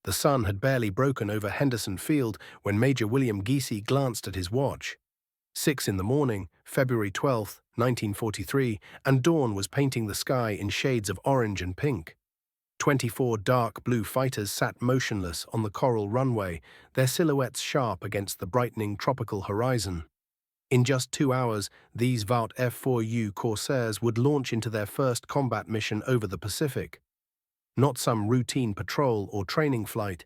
The sun had barely broken over Henderson Field when Major William Giese glanced at his watch. 6 in the morning, February 12, 1943, and dawn was painting the sky in shades of orange and pink. 24 dark blue fighters sat motionless on the coral runway, their silhouettes sharp against the brightening tropical horizon. In just 2 hours, these Vought F4U Corsairs would launch into their first combat mission over the Pacific. Not some routine patrol or training flight.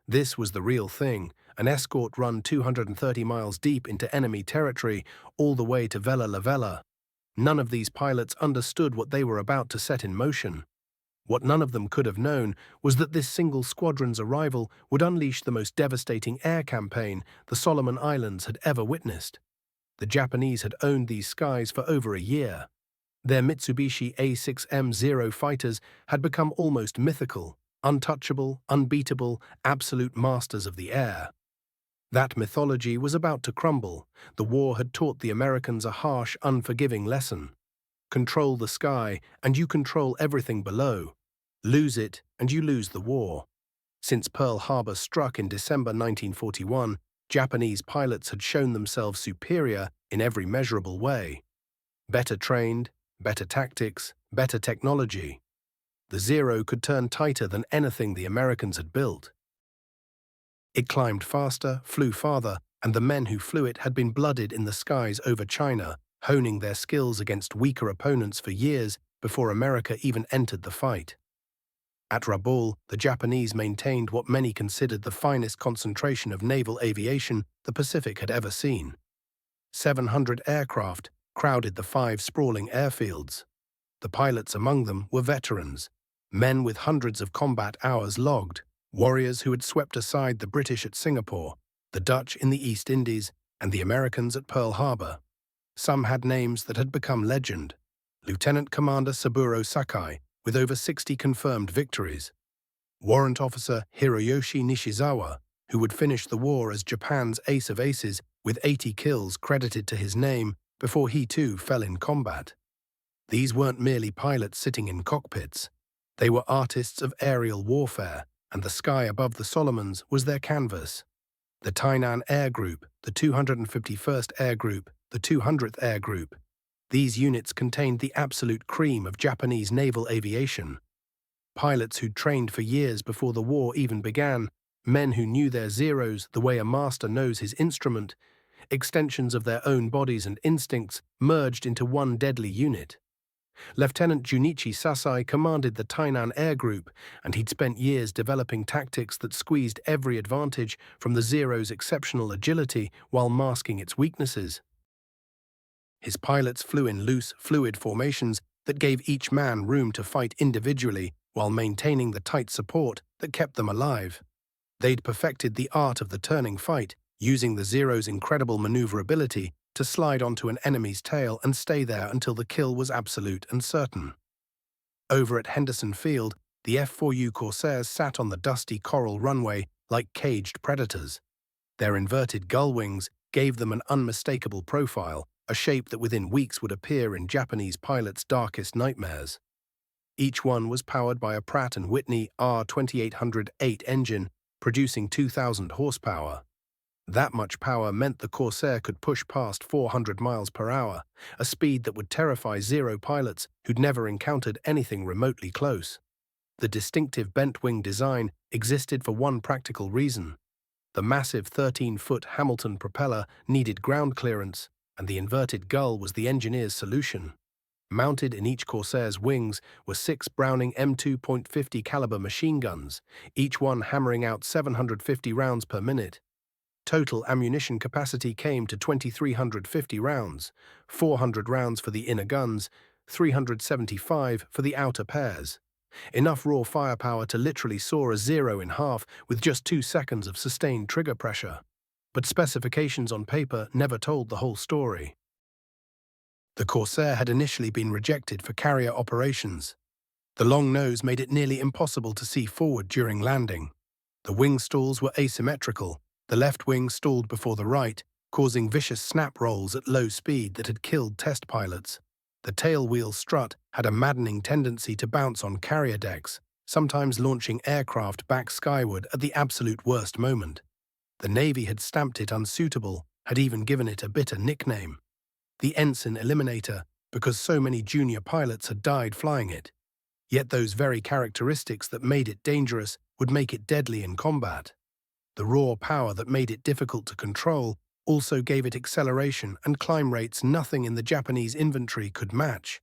This was the real thing, an escort run 230 miles deep into enemy territory, all the way to Vella La Vella. None of these pilots understood what they were about to set in motion. What none of them could have known was that this single squadron's arrival would unleash the most devastating air campaign the Solomon Islands had ever witnessed. The Japanese had owned these skies for over a year. Their Mitsubishi A6M0 fighters had become almost mythical, untouchable, unbeatable, absolute masters of the air. That mythology was about to crumble. The war had taught the Americans a harsh, unforgiving lesson. Control the sky, and you control everything below. Lose it, and you lose the war. Since Pearl Harbor struck in December 1941, Japanese pilots had shown themselves superior in every measurable way. Better trained, better tactics, better technology. The Zero could turn tighter than anything the Americans had built. It climbed faster, flew farther, and the men who flew it had been blooded in the skies over China, honing their skills against weaker opponents for years before America even entered the fight. At Rabaul, the Japanese maintained what many considered the finest concentration of naval aviation the Pacific had ever seen. 700 aircraft crowded the 5 sprawling airfields. The pilots among them were veterans, men with hundreds of combat hours logged, warriors who had swept aside the British at Singapore, the Dutch in the East Indies, and the Americans at Pearl Harbor. Some had names that had become legend. Lieutenant Commander Saburo Sakai, with over 60 confirmed victories. Warrant Officer Hiroyoshi Nishizawa, who would finish the war as Japan's ace of aces with 80 kills credited to his name before he too fell in combat. These weren't merely pilots sitting in cockpits. They were artists of aerial warfare, and the sky above the Solomons was their canvas. The Tainan Air Group, the 251st Air Group, the 200th Air Group. These units contained the absolute cream of Japanese naval aviation. Pilots who'd trained for years before the war even began, men who knew their Zeros the way a master knows his instrument, extensions of their own bodies and instincts merged into one deadly unit. Lieutenant Junichi Sasai commanded the Tainan Air Group, and he'd spent years developing tactics that squeezed every advantage from the Zero's exceptional agility while masking its weaknesses. His pilots flew in loose, fluid formations that gave each man room to fight individually while maintaining the tight support that kept them alive. They'd perfected the art of the turning fight, using the Zero's incredible maneuverability to slide onto an enemy's tail and stay there until the kill was absolute and certain. Over at Henderson Field, the F4U Corsairs sat on the dusty coral runway like caged predators. Their inverted gull wings gave them an unmistakable profile, a shape that within weeks would appear in Japanese pilots' darkest nightmares. Each one was powered by a Pratt & Whitney R2808 engine, producing 2,000 horsepower. That much power meant the Corsair could push past 400 miles per hour, a speed that would terrify Zero pilots who'd never encountered anything remotely close. The distinctive bent-wing design existed for one practical reason. The massive 13-foot Hamilton propeller needed ground clearance, and the inverted gull was the engineer's solution. Mounted in each Corsair's wings were 6 Browning M2.50 caliber machine guns, each one hammering out 750 rounds per minute. Total ammunition capacity came to 2,350 rounds, 400 rounds for the inner guns, 375 for the outer pairs. Enough raw firepower to literally saw a Zero in half with just 2 seconds of sustained trigger pressure. But specifications on paper never told the whole story. The Corsair had initially been rejected for carrier operations. The long nose made it nearly impossible to see forward during landing. The wing stalls were asymmetrical. The left wing stalled before the right, causing vicious snap rolls at low speed that had killed test pilots. The tail wheel strut had a maddening tendency to bounce on carrier decks, sometimes launching aircraft back skyward at the absolute worst moment. The Navy had stamped it unsuitable, had even given it a bitter nickname, the Ensign Eliminator, because so many junior pilots had died flying it. Yet those very characteristics that made it dangerous would make it deadly in combat. The raw power that made it difficult to control also gave it acceleration and climb rates nothing in the Japanese inventory could match.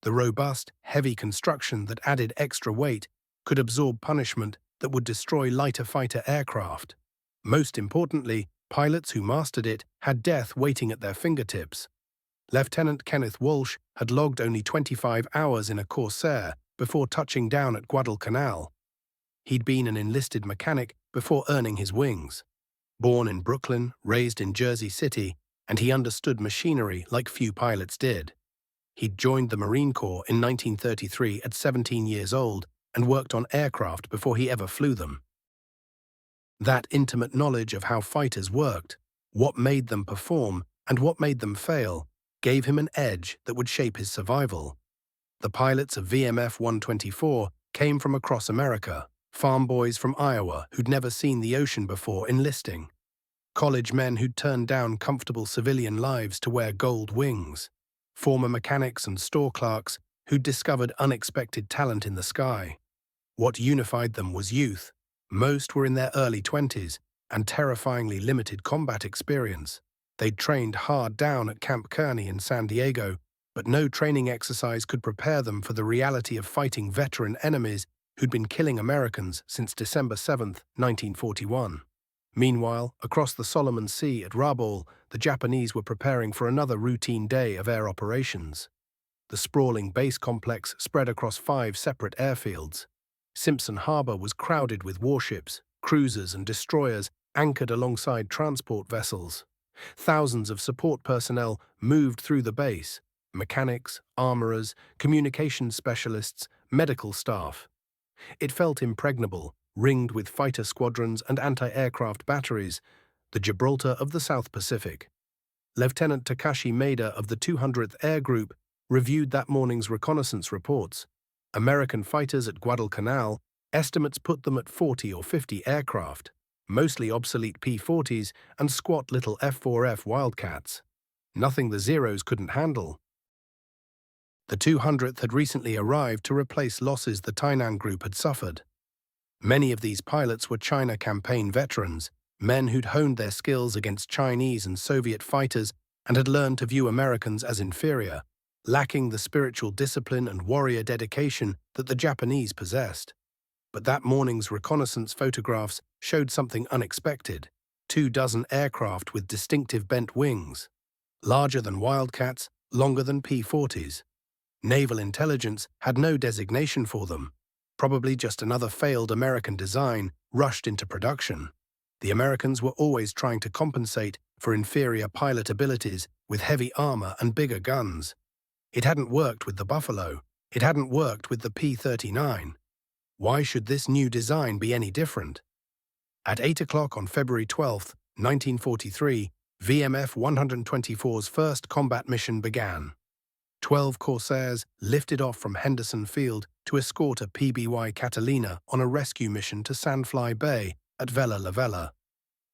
The robust, heavy construction that added extra weight could absorb punishment that would destroy lighter fighter aircraft. Most importantly, pilots who mastered it had death waiting at their fingertips. Lieutenant Kenneth Walsh had logged only 25 hours in a Corsair before touching down at Guadalcanal. He'd been an enlisted mechanic before earning his wings. Born in Brooklyn, raised in Jersey City, and he understood machinery like few pilots did. He'd joined the Marine Corps in 1933 at 17 years old and worked on aircraft before he ever flew them. That intimate knowledge of how fighters worked, what made them perform and what made them fail, gave him an edge that would shape his survival. The pilots of VMF 124 came from across America, farm boys from Iowa who'd never seen the ocean before enlisting, college men who'd turned down comfortable civilian lives to wear gold wings, former mechanics and store clerks who'd discovered unexpected talent in the sky. What unified them was youth. Most were in their early 20s and terrifyingly limited combat experience. They'd trained hard down at Camp Kearney in San Diego, but no training exercise could prepare them for the reality of fighting veteran enemies who'd been killing Americans since December 7, 1941. Meanwhile, across the Solomon Sea at Rabaul, the Japanese were preparing for another routine day of air operations. The sprawling base complex spread across 5 separate airfields. Simpson Harbor was crowded with warships, cruisers and destroyers anchored alongside transport vessels. Thousands of support personnel moved through the base: mechanics, armorers, communications specialists, medical staff. It felt impregnable, ringed with fighter squadrons and anti-aircraft batteries, the Gibraltar of the South Pacific. Lieutenant Takashi Maeda of the 200th Air Group reviewed that morning's reconnaissance reports. American fighters at Guadalcanal, estimates put them at 40 or 50 aircraft, mostly obsolete P-40s and squat little F4F Wildcats. Nothing the Zeros couldn't handle. The 200th had recently arrived to replace losses the Tainan Group had suffered. Many of these pilots were China campaign veterans, men who'd honed their skills against Chinese and Soviet fighters and had learned to view Americans as inferior, lacking the spiritual discipline and warrior dedication that the Japanese possessed. But that morning's reconnaissance photographs showed something unexpected: 24 aircraft with distinctive bent wings, larger than Wildcats, longer than P-40s. Naval intelligence had no designation for them, probably just another failed American design rushed into production. The Americans were always trying to compensate for inferior pilot abilities with heavy armor and bigger guns. It hadn't worked with the Buffalo. It hadn't worked with the P-39. Why should this new design be any different? At 8 o'clock on February 12, 1943, VMF 124's first combat mission began. 12 Corsairs lifted off from Henderson Field to escort a PBY Catalina on a rescue mission to Sandfly Bay at Vella La Vella.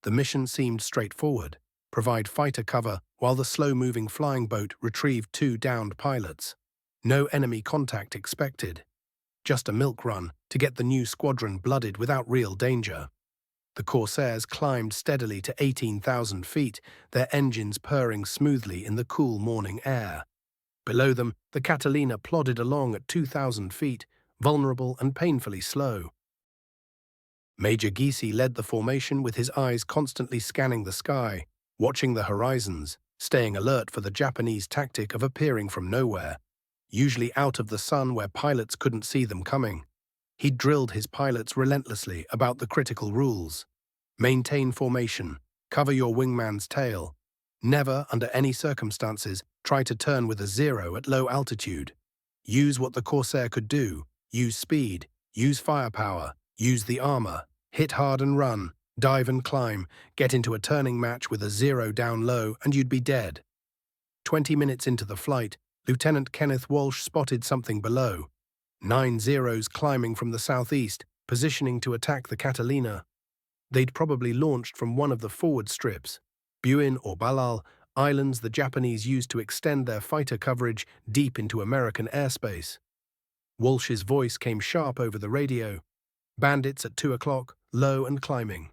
The mission seemed straightforward: provide fighter cover while the slow-moving flying boat retrieved 2 downed pilots. No enemy contact expected. Just a milk run to get the new squadron blooded without real danger. The Corsairs climbed steadily to 18,000 feet, their engines purring smoothly in the cool morning air. Below them, the Catalina plodded along at 2,000 feet, vulnerable and painfully slow. Major Giese led the formation with his eyes constantly scanning the sky, watching the horizons, staying alert for the Japanese tactic of appearing from nowhere, usually out of the sun where pilots couldn't see them coming. He drilled his pilots relentlessly about the critical rules. Maintain formation, cover your wingman's tail. Never, under any circumstances, try to turn with a 0 at low altitude. Use what the Corsair could do: use speed, use firepower, use the armor, hit hard and run, dive and climb, get into a turning match with a 0 down low and you'd be dead. 20 minutes into the flight, Lieutenant Kenneth Walsh spotted something below. 9 Zeros climbing from the southeast, positioning to attack the Catalina. They'd probably launched from one of the forward strips, Buin or Balal, islands the Japanese used to extend their fighter coverage deep into American airspace. Walsh's voice came sharp over the radio. Bandits at 2 o'clock, low and climbing.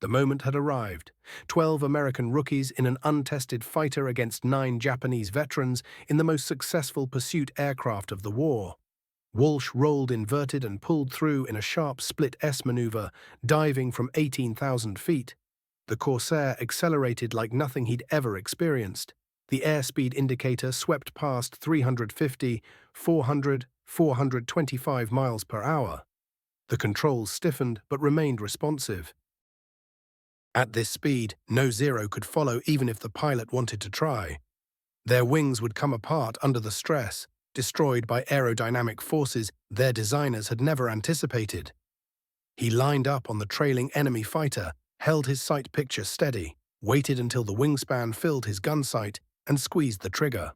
The moment had arrived. 12 American rookies in an untested fighter against 9 Japanese veterans in the most successful pursuit aircraft of the war. Walsh rolled inverted and pulled through in a sharp split S maneuver, diving from 18,000 feet. The Corsair accelerated like nothing he'd ever experienced. The airspeed indicator swept past 350, 400, 425 miles per hour. The controls stiffened but remained responsive. At this speed, no Zero could follow even if the pilot wanted to try. Their wings would come apart under the stress, destroyed by aerodynamic forces their designers had never anticipated. He lined up on the trailing enemy fighter, held his sight picture steady, waited until the wingspan filled his gun sight, and squeezed the trigger.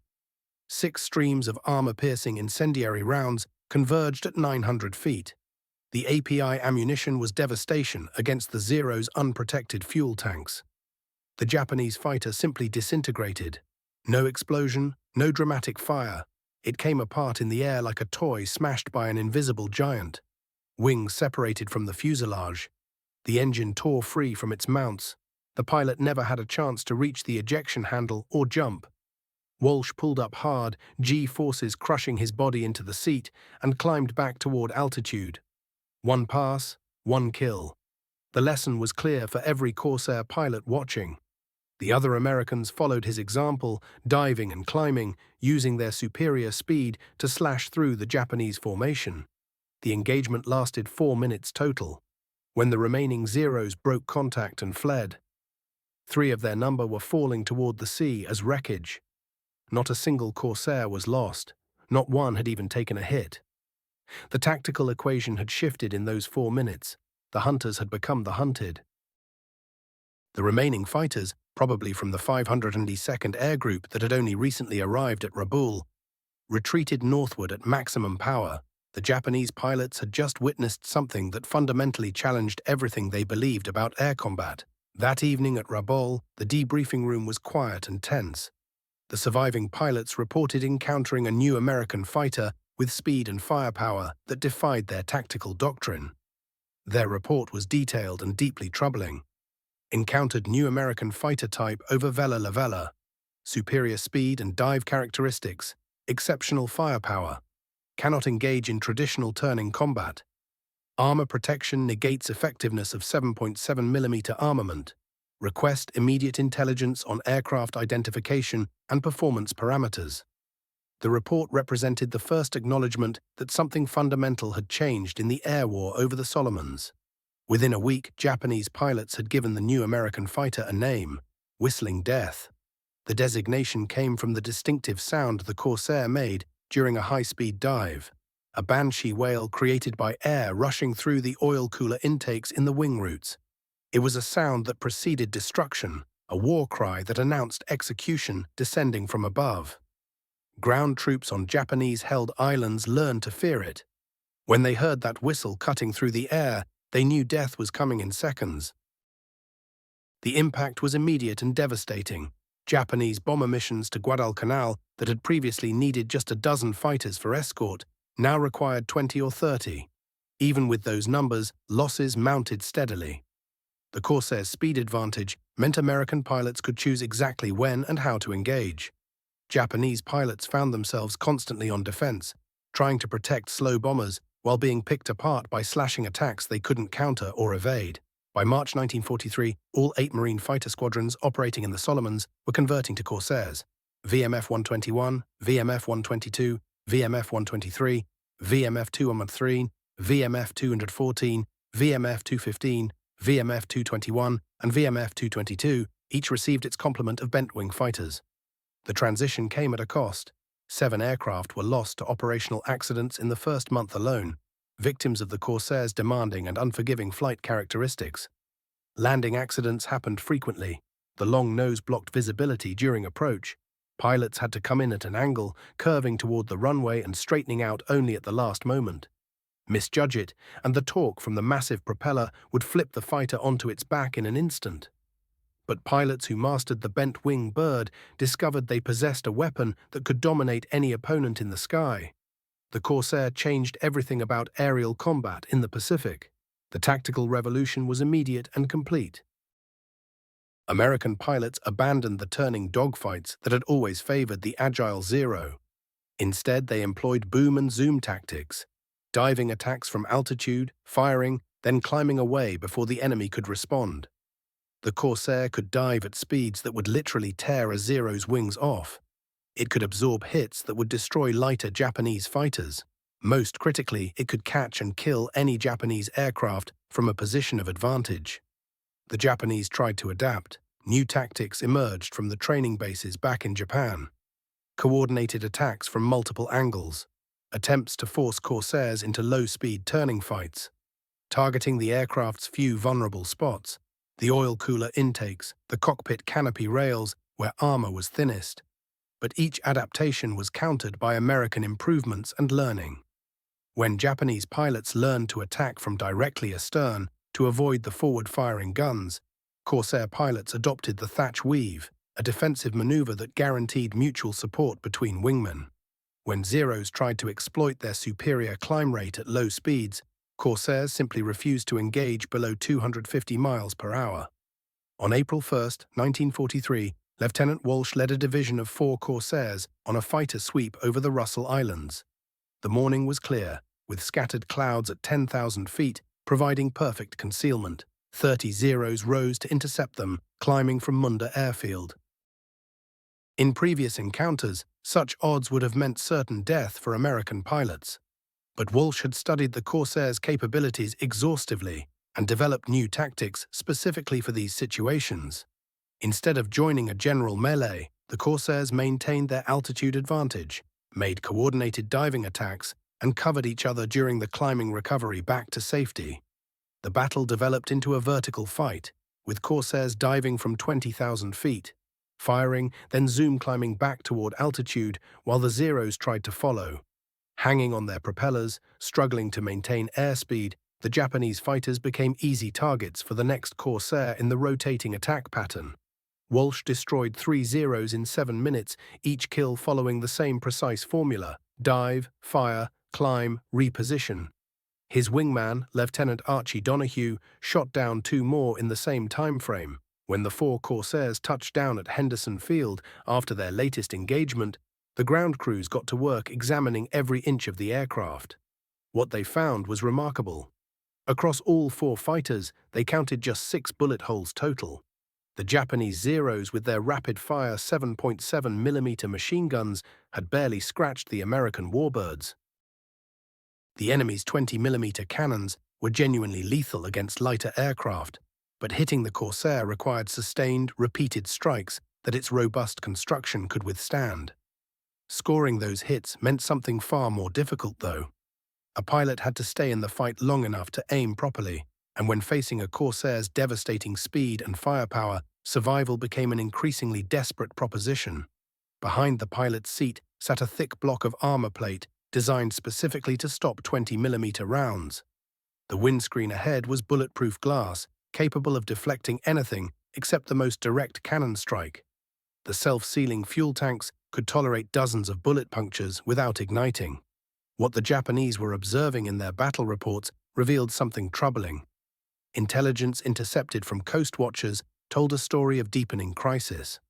6 streams of armor-piercing incendiary rounds converged at 900 feet. The API ammunition was devastation against the Zero's unprotected fuel tanks. The Japanese fighter simply disintegrated. No explosion, no dramatic fire. It came apart in the air like a toy smashed by an invisible giant. Wings separated from the fuselage. The engine tore free from its mounts. The pilot never had a chance to reach the ejection handle or jump. Walsh pulled up hard, G-forces crushing his body into the seat, and climbed back toward altitude. 1 pass, 1 kill. The lesson was clear for every Corsair pilot watching. The other Americans followed his example, diving and climbing, using their superior speed to slash through the Japanese formation. The engagement lasted 4 minutes total, when the remaining Zeros broke contact and fled. 3 of their number were falling toward the sea as wreckage. Not a single Corsair was lost. Not one had even taken a hit. The tactical equation had shifted in those 4 minutes. The hunters had become the hunted. The remaining fighters, probably from the 502nd Air Group that had only recently arrived at Rabaul, retreated northward at maximum power. The Japanese pilots had just witnessed something that fundamentally challenged everything they believed about air combat. That evening at Rabaul, the debriefing room was quiet and tense. The surviving pilots reported encountering a new American fighter with speed and firepower that defied their tactical doctrine. Their report was detailed and deeply troubling. Encountered new American fighter type over Vela La Vela. Superior speed and dive characteristics. Exceptional firepower. Cannot engage in traditional turning combat. Armor protection negates effectiveness of 7.7mm armament. Request immediate intelligence on aircraft identification and performance parameters. The report represented the first acknowledgement that something fundamental had changed in the air war over the Solomons. Within a week, Japanese pilots had given the new American fighter a name, Whistling Death. The designation came from the distinctive sound the Corsair made during a high-speed dive, a banshee wail created by air rushing through the oil cooler intakes in the wing roots. It was a sound that preceded destruction, a war cry that announced execution descending from above. Ground troops on Japanese-held islands learned to fear it. When they heard that whistle cutting through the air, they knew death was coming in seconds. The impact was immediate and devastating. Japanese bomber missions to Guadalcanal that had previously needed just a dozen fighters for escort now required 20 or 30. Even with those numbers, losses mounted steadily. The Corsair's speed advantage meant American pilots could choose exactly when and how to engage. Japanese pilots found themselves constantly on defense, trying to protect slow bombers while being picked apart by slashing attacks they couldn't counter or evade. By March 1943, all 8 Marine fighter squadrons operating in the Solomons were converting to Corsairs. VMF-121, VMF-122, VMF-123, VMF-213, VMF-214, VMF-215, VMF-221, and VMF-222 each received its complement of bent-wing fighters. The transition came at a cost. 7 aircraft were lost to operational accidents in the first month alone, victims of the Corsairs' demanding and unforgiving flight characteristics. Landing accidents happened frequently. The long nose blocked visibility during approach. Pilots had to come in at an angle, curving toward the runway and straightening out only at the last moment. Misjudge it, and the torque from the massive propeller would flip the fighter onto its back in an instant. But pilots who mastered the bent-wing bird discovered they possessed a weapon that could dominate any opponent in the sky. The Corsair changed everything about aerial combat in the Pacific. The tactical revolution was immediate and complete. American pilots abandoned the turning dogfights that had always favored the agile Zero. Instead, they employed boom and zoom tactics, diving attacks from altitude, firing, then climbing away before the enemy could respond. The Corsair could dive at speeds that would literally tear a Zero's wings off. It could absorb hits that would destroy lighter Japanese fighters. Most critically, it could catch and kill any Japanese aircraft from a position of advantage. The Japanese tried to adapt. New tactics emerged from the training bases back in Japan. Coordinated attacks from multiple angles. Attempts to force Corsairs into low-speed turning fights. Targeting the aircraft's few vulnerable spots. The oil cooler intakes, the cockpit canopy rails, where armor was thinnest. But each adaptation was countered by American improvements and learning. When Japanese pilots learned to attack from directly astern to avoid the forward-firing guns, Corsair pilots adopted the thatch weave, a defensive maneuver that guaranteed mutual support between wingmen. When Zeros tried to exploit their superior climb rate at low speeds, Corsairs simply refused to engage below 250 miles per hour. On April 1, 1943, Lieutenant Walsh led a division of 4 Corsairs on a fighter sweep over the Russell Islands. The morning was clear, with scattered clouds at 10,000 feet providing perfect concealment. 30 Zeros rose to intercept them, climbing from Munda Airfield. In previous encounters, such odds would have meant certain death for American pilots. But Walsh had studied the Corsairs' capabilities exhaustively and developed new tactics specifically for these situations. Instead of joining a general melee, the Corsairs maintained their altitude advantage, made coordinated diving attacks, and covered each other during the climbing recovery back to safety. The battle developed into a vertical fight, with Corsairs diving from 20,000 feet, firing, then zoom climbing back toward altitude while the Zeros tried to follow. Hanging on their propellers, struggling to maintain airspeed, the Japanese fighters became easy targets for the next Corsair in the rotating attack pattern. Walsh destroyed 3 Zeros in 7 minutes, each kill following the same precise formula: dive, fire, climb, reposition. His wingman, Lieutenant Archie Donahue, shot down 2 more in the same time frame. When the 4 Corsairs touched down at Henderson Field after their latest engagement, the ground crews got to work examining every inch of the aircraft. What they found was remarkable. Across all 4 fighters, they counted just 6 bullet holes total. The Japanese Zeros, with their rapid-fire 7.7mm machine guns, had barely scratched the American warbirds. The enemy's 20mm cannons were genuinely lethal against lighter aircraft, but hitting the Corsair required sustained, repeated strikes that its robust construction could withstand. Scoring those hits meant something far more difficult, though. A pilot had to stay in the fight long enough to aim properly, and when facing a Corsair's devastating speed and firepower, survival became an increasingly desperate proposition. Behind the pilot's seat sat a thick block of armor plate designed specifically to stop 20mm rounds. The windscreen ahead was bulletproof glass, capable of deflecting anything except the most direct cannon strike. The self-sealing fuel tanks could tolerate dozens of bullet punctures without igniting. What the Japanese were observing in their battle reports revealed something troubling. Intelligence intercepted from coast watchers told a story of deepening crisis.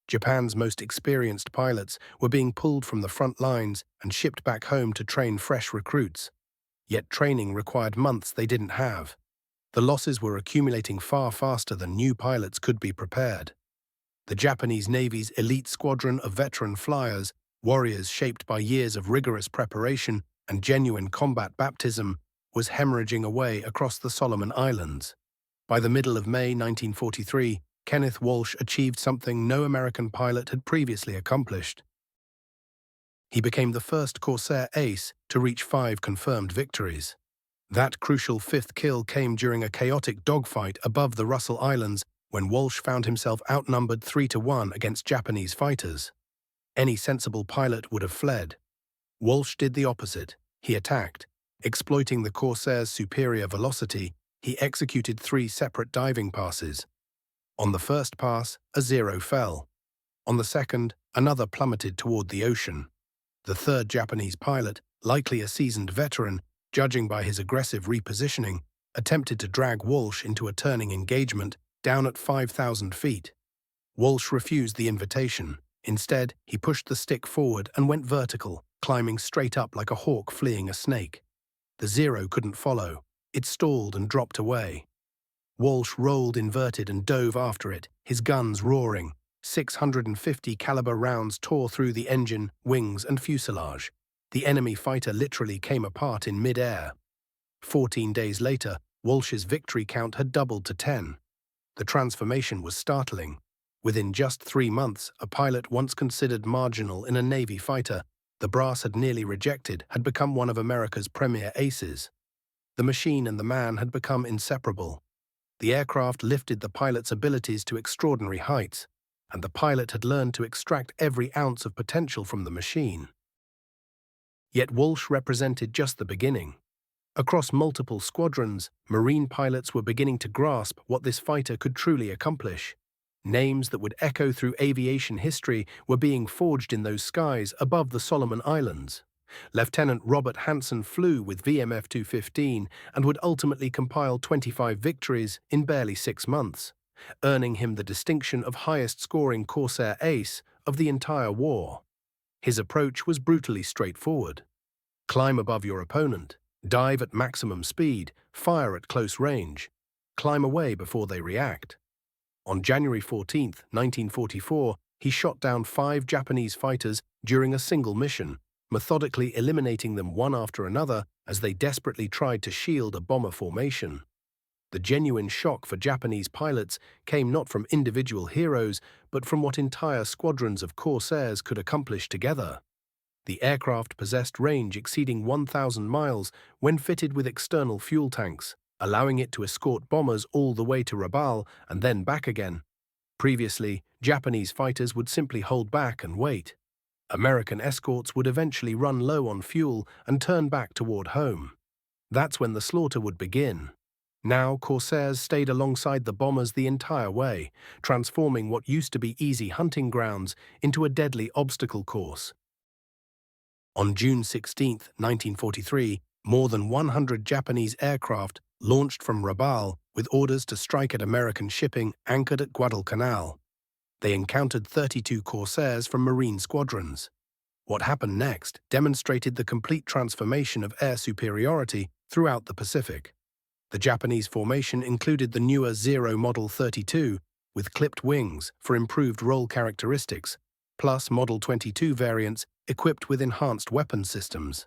Japan's most experienced pilots were being pulled from the front lines and shipped back home to train fresh recruits. Yet training required months they didn't have. The losses were accumulating far faster than new pilots could be prepared. The Japanese Navy's elite squadron of veteran flyers, warriors shaped by years of rigorous preparation and genuine combat baptism, was hemorrhaging away across the Solomon Islands. By the middle of May 1943, Kenneth Walsh achieved something no American pilot had previously accomplished. He became the first Corsair ace to reach 5 confirmed victories. That crucial 5th kill came during a chaotic dogfight above the Russell Islands when Walsh found himself outnumbered 3-1 against Japanese fighters. Any sensible pilot would have fled. Walsh did the opposite. He attacked. Exploiting the Corsairs' superior velocity, he executed 3 separate diving passes. On the first pass, a Zero fell. On the second, another plummeted toward the ocean. The third Japanese pilot, likely a seasoned veteran, judging by his aggressive repositioning, attempted to drag Walsh into a turning engagement down at 5,000 feet. Walsh refused the invitation. Instead, he pushed the stick forward and went vertical, climbing straight up like a hawk fleeing a snake. The Zero couldn't follow. It stalled and dropped away. Walsh rolled inverted and dove after it, his guns roaring. 650 caliber rounds tore through the engine, wings, and fuselage. The enemy fighter literally came apart in mid-air. 14 days later, Walsh's victory count had doubled to 10. The transformation was startling. Within just 3 months, a pilot once considered marginal in a Navy fighter the brass had nearly rejected had become one of America's premier aces. The machine and the man had become inseparable. The aircraft lifted the pilot's abilities to extraordinary heights, and the pilot had learned to extract every ounce of potential from the machine. Yet Walsh represented just the beginning. Across multiple squadrons, Marine pilots were beginning to grasp what this fighter could truly accomplish. Names that would echo through aviation history were being forged in those skies above the Solomon Islands. Lieutenant Robert Hansen flew with VMF 215 and would ultimately compile 25 victories in barely 6 months, earning him the distinction of highest-scoring Corsair ace of the entire war. His approach was brutally straightforward. Climb above your opponent, dive at maximum speed, fire at close range, climb away before they react. On January 14, 1944, he shot down 5 Japanese fighters during a single mission, methodically eliminating them one after another as they desperately tried to shield a bomber formation. The genuine shock for Japanese pilots came not from individual heroes, but from what entire squadrons of Corsairs could accomplish together. The aircraft possessed range exceeding 1,000 miles when fitted with external fuel tanks, allowing it to escort bombers all the way to Rabaul and then back again. Previously, Japanese fighters would simply hold back and wait. American escorts would eventually run low on fuel and turn back toward home. That's when the slaughter would begin. Now, Corsairs stayed alongside the bombers the entire way, transforming what used to be easy hunting grounds into a deadly obstacle course. On June 16, 1943, more than 100 Japanese aircraft launched from Rabaul with orders to strike at American shipping anchored at Guadalcanal. They encountered 32 Corsairs from Marine squadrons. What happened next demonstrated the complete transformation of air superiority throughout the Pacific. The Japanese formation included the newer Zero Model 32 with clipped wings for improved roll characteristics, plus Model 22 variants equipped with enhanced weapon systems.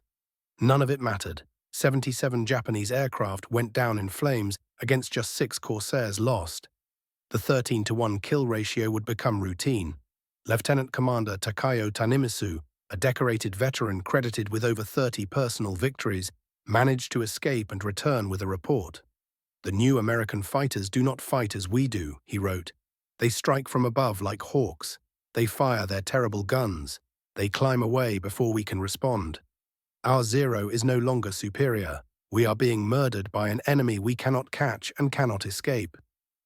None of it mattered. 77 Japanese aircraft went down in flames against just 6 Corsairs lost. The 13-to-1 kill ratio would become routine. Lieutenant Commander Takayo Tanimisu, a decorated veteran credited with over 30 personal victories, managed to escape and return with a report. "The new American fighters do not fight as we do," he wrote. "They strike from above like hawks. They fire their terrible guns. They climb away before we can respond. Our Zero is no longer superior. We are being murdered by an enemy we cannot catch and cannot escape."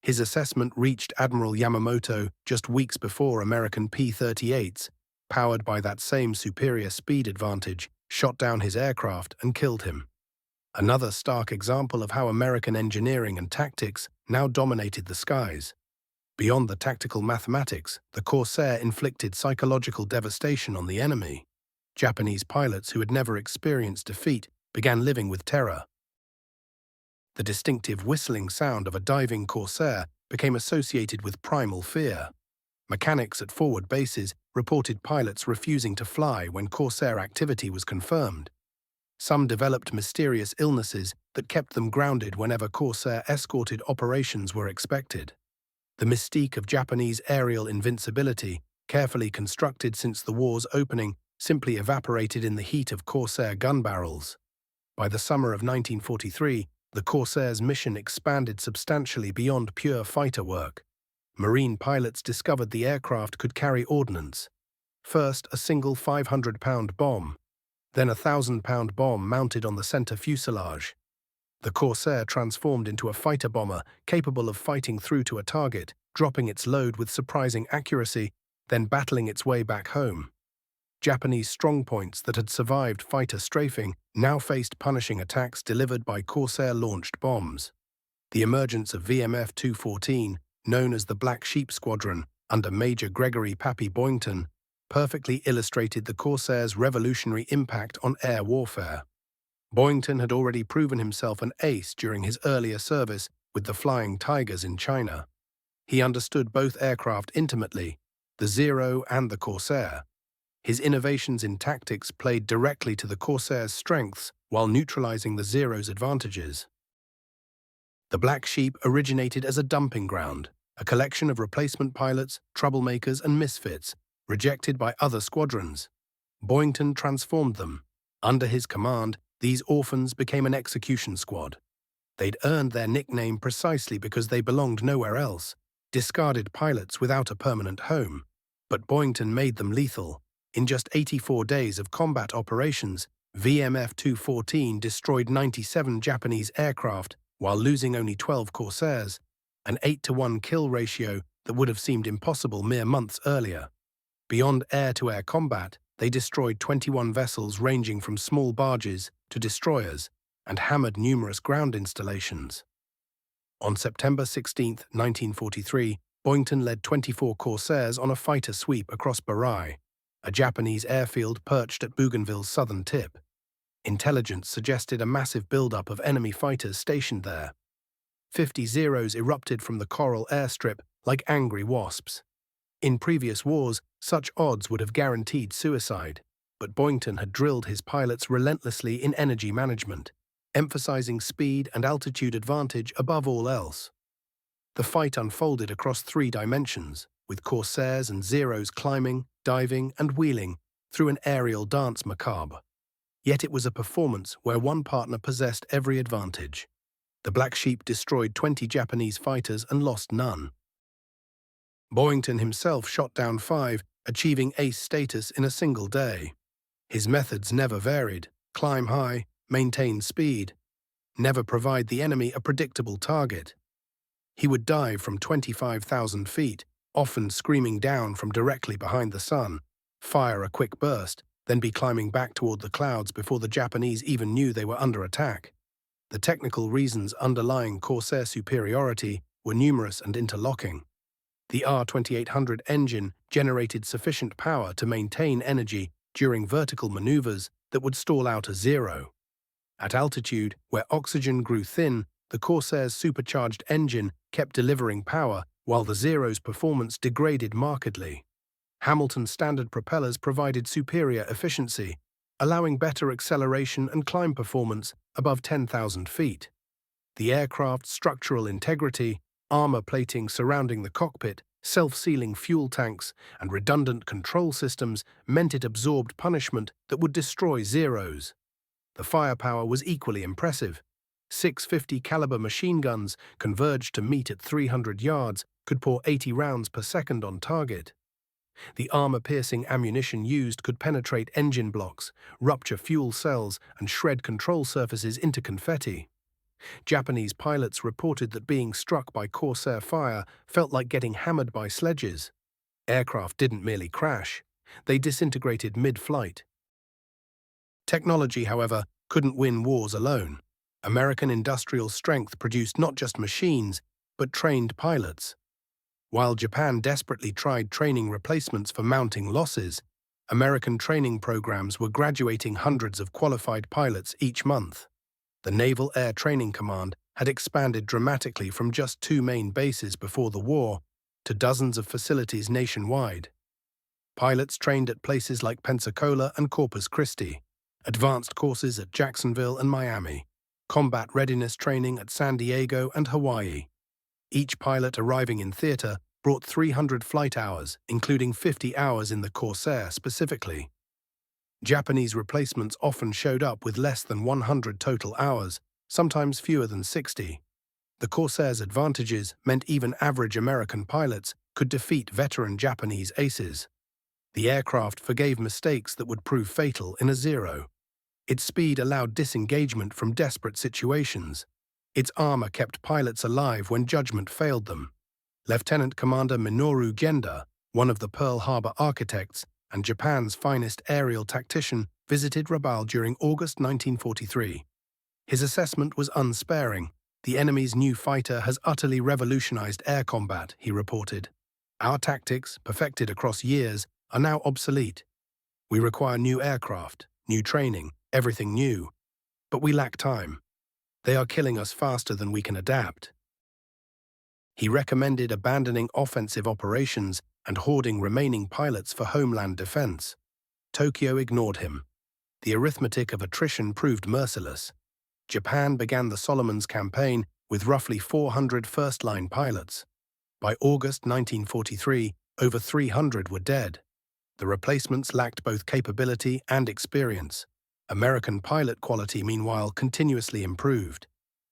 His assessment reached Admiral Yamamoto just weeks before American P-38s, powered by that same superior speed advantage, shot down his aircraft and killed him. Another stark example of how American engineering and tactics now dominated the skies. Beyond the tactical mathematics, the Corsair inflicted psychological devastation on the enemy. Japanese pilots who had never experienced defeat began living with terror. The distinctive whistling sound of a diving Corsair became associated with primal fear. Mechanics at forward bases reported pilots refusing to fly when Corsair activity was confirmed. Some developed mysterious illnesses that kept them grounded whenever Corsair escorted operations were expected. The mystique of Japanese aerial invincibility, carefully constructed since the war's opening, simply evaporated in the heat of Corsair gun barrels. By the summer of 1943, the Corsair's mission expanded substantially beyond pure fighter work. Marine pilots discovered the aircraft could carry ordnance. First, a single 500-pound bomb, then a 1,000-pound bomb mounted on the center fuselage. The Corsair transformed into a fighter bomber capable of fighting through to a target, dropping its load with surprising accuracy, then battling its way back home. Japanese strongpoints that had survived fighter strafing now faced punishing attacks delivered by Corsair-launched bombs. The emergence of VMF-214, known as the Black Sheep Squadron, under Major Gregory "Pappy" Boynton, perfectly illustrated the Corsairs' revolutionary impact on air warfare. Boynton had already proven himself an ace during his earlier service with the Flying Tigers in China. He understood both aircraft intimately, the Zero and the Corsair. His innovations in tactics played directly to the Corsair's strengths while neutralizing the Zero's advantages. The Black Sheep originated as a dumping ground, a collection of replacement pilots, troublemakers, and misfits, rejected by other squadrons. Boynton transformed them. Under his command, these orphans became an execution squad. They'd earned their nickname precisely because they belonged nowhere else, discarded pilots without a permanent home. But Boynton made them lethal. In just 84 days of combat operations, VMF-214 destroyed 97 Japanese aircraft while losing only 12 Corsairs, an 8-to-1 kill ratio that would have seemed impossible mere months earlier. Beyond air-to-air combat, they destroyed 21 vessels ranging from small barges to destroyers and hammered numerous ground installations. On September 16, 1943, Boynton led 24 Corsairs on a fighter sweep across Barai, a Japanese airfield perched at Bougainville's southern tip. Intelligence suggested a massive buildup of enemy fighters stationed there. 50 Zeros erupted from the coral airstrip like angry wasps. In previous wars, such odds would have guaranteed suicide, but Boynton had drilled his pilots relentlessly in energy management, emphasizing speed and altitude advantage above all else. The fight unfolded across 3 dimensions, with Corsairs and Zeros climbing, diving, and wheeling through an aerial dance macabre. Yet it was a performance where one partner possessed every advantage. The Black Sheep destroyed 20 Japanese fighters and lost none. Boynton himself shot down 5, achieving ace status in a single day. His methods never varied: climb high, maintain speed, never provide the enemy a predictable target. He would dive from 25,000 feet, often screaming down from directly behind the sun, fire a quick burst, then be climbing back toward the clouds before the Japanese even knew they were under attack. The technical reasons underlying Corsair superiority were numerous and interlocking. The R-2800 engine generated sufficient power to maintain energy during vertical maneuvers that would stall out a Zero. At altitude, where oxygen grew thin, the Corsair's supercharged engine kept delivering power while the Zero's performance degraded markedly. Hamilton standard propellers provided superior efficiency, allowing better acceleration and climb performance above 10,000 feet. The aircraft's structural integrity, armor plating surrounding the cockpit, self-sealing fuel tanks, and redundant control systems meant it absorbed punishment that would destroy Zeros. The firepower was equally impressive. 650 caliber machine guns, converged to meet at 300 yards, could pour 80 rounds per second on target. The armor-piercing ammunition used could penetrate engine blocks, rupture fuel cells, and shred control surfaces into confetti. Japanese pilots reported that being struck by Corsair fire felt like getting hammered by sledges. Aircraft didn't merely crash, they disintegrated mid-flight. Technology, however, couldn't win wars alone. American industrial strength produced not just machines, but trained pilots. While Japan desperately tried training replacements for mounting losses, American training programs were graduating hundreds of qualified pilots each month. The Naval Air Training Command had expanded dramatically from just 2 main bases before the war to dozens of facilities nationwide. Pilots trained at places like Pensacola and Corpus Christi, advanced courses at Jacksonville and Miami, combat readiness training at San Diego and Hawaii. Each pilot arriving in theater brought 300 flight hours, including 50 hours in the Corsair specifically. Japanese replacements often showed up with less than 100 total hours, sometimes fewer than 60. The Corsair's advantages meant even average American pilots could defeat veteran Japanese aces. The aircraft forgave mistakes that would prove fatal in a Zero. Its speed allowed disengagement from desperate situations. Its armor kept pilots alive when judgment failed them. Lieutenant Commander Minoru Genda, one of the Pearl Harbor architects and Japan's finest aerial tactician, visited Rabaul during August 1943. His assessment was unsparing. "The enemy's new fighter has utterly revolutionized air combat," he reported. "Our tactics, perfected across years, are now obsolete. We require new aircraft, new training, everything new. But we lack time. They are killing us faster than we can adapt." He recommended abandoning offensive operations and hoarding remaining pilots for homeland defense. Tokyo ignored him. The arithmetic of attrition proved merciless. Japan began the Solomons campaign with roughly 400 first-line pilots. By August 1943, over 300 were dead. The replacements lacked both capability and experience. American pilot quality, meanwhile, continuously improved.